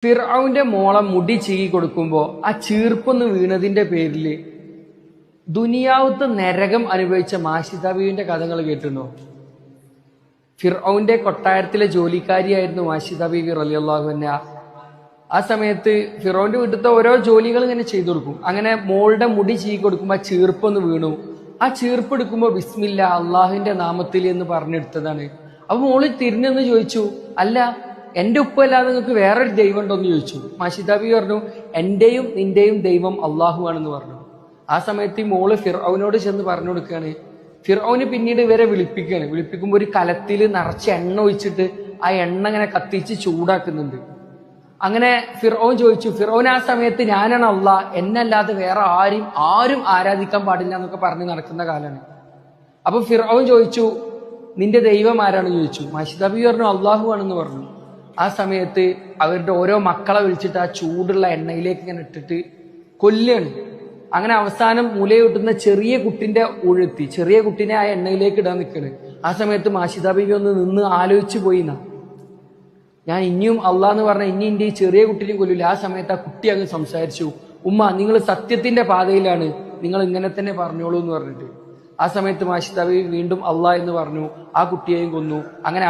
ഫിർഔന്റെ മോളെ മുടി ചീകി കൊടുക്കുമ്പോ ആ ചീർപ്പൊന്ന് വീണതിന്റെ പേരില് ദുനിയാവത്ത് നരകം അനുഭവിച്ച മാഷിദ ബീവിന്റെ കഥകൾ കേട്ടിട്ടുണ്ടോ? ഫിർഔന്റെ കൊട്ടാരത്തിലെ ജോലിക്കാരിയായിരുന്നു മാഷിദ ബീവി റളിയല്ലാഹു അൻഹ. ആ സമയത്ത് ഫിറോന്റെ വീട്ടിലത്തെ ഓരോ ജോലികൾ ഇങ്ങനെ ചെയ്തു കൊടുക്കും. അങ്ങനെ മോളുടെ മുടി ചീകി കൊടുക്കുമ്പോ ആ ചീർപ്പൊന്ന് വീണു. ആ ചീർപ്പ് എടുക്കുമ്പോ ബിസ്മില്ല അള്ളാഹുവിന്റെ നാമത്തിൽ എന്ന് പറഞ്ഞെടുത്തതാണ്. അപ്പൊ മോള് തിരിഞ്ഞെന്ന് ചോദിച്ചു, അല്ല എന്റെ ഉപ്പല്ലാതെ നിങ്ങൾക്ക് വേറൊരു ദൈവം ഉണ്ടോ എന്ന് ചോദിച്ചു. മാഷിദ ബീവി പറഞ്ഞു, എന്റെയും നിന്റെയും ദൈവം അള്ളാഹു ആണെന്ന് പറഞ്ഞു. ആ സമയത്ത് ഈ മോള് ഫിർഔനോട് ചെന്ന് പറഞ്ഞു കൊടുക്കുകയാണ്. ഫിർഔന് പിന്നീട് ഇവരെ വിളിപ്പിക്കുകയാണ്. വിളിപ്പിക്കുമ്പോൾ ഒരു കലത്തിൽ നിറച്ച് എണ്ണ ഒഴിച്ചിട്ട് ആ എണ്ണ ഇങ്ങനെ കത്തിച്ച് ചൂടാക്കുന്നുണ്ട്. അങ്ങനെ ഫിർഔൻ ചോദിച്ചു, ഫിർഔൻ ആ സമയത്ത് ഞാനാണ് അള്ളാഹ്, എന്നല്ലാതെ വേറെ ആരും ആരാധിക്കാൻ പാടില്ല എന്നൊക്കെ പറഞ്ഞ് നടക്കുന്ന കാലാണ്. അപ്പൊ ഫിർഔൻ ചോദിച്ചു, നിന്റെ ദൈവം ആരാണെന്ന് ചോദിച്ചു. മാഷിദ ബീവി പറഞ്ഞു, അള്ളാഹു ആണെന്ന് പറഞ്ഞു. ആ സമയത്ത് അവരുടെ ഓരോ മക്കളെ വിളിച്ചിട്ട് ആ ചൂടുള്ള എണ്ണയിലേക്ക് ഇങ്ങനെ ഇട്ടിട്ട് കൊല്ലാണ്. അങ്ങനെ അവസാനം മുലയൂട്ടുന്ന ചെറിയ കുട്ടിന്റെ ഊഴെത്തി, ചെറിയ കുട്ടിനെ ആ എണ്ണയിലേക്ക് ഇടാൻ നിൽക്കണ്. ആ സമയത്ത് മാഷിദ ബീവി ഒന്ന് നിന്ന് ആലോചിച്ചു പോയിന്നാ, ഞാൻ ഇനിയും അള്ളാന്ന് പറഞ്ഞ ഇനി എന്റെ ഈ ചെറിയ കുട്ടിനെയും കൊല്ലില്ല. ആ സമയത്ത് ആ കുട്ടി അങ്ങ് സംസാരിച്ചു, ഉമ്മ നിങ്ങൾ സത്യത്തിന്റെ പാതയിലാണ്, നിങ്ങൾ ഇങ്ങനെ തന്നെ പറഞ്ഞോളൂ എന്ന് പറഞ്ഞിട്ട്. ആ സമയത്ത് മാഷിദ ബീവി വീണ്ടും അള്ളാഹ് എന്ന് പറഞ്ഞു, ആ കുട്ടിയെയും കൊന്നു. അങ്ങനെ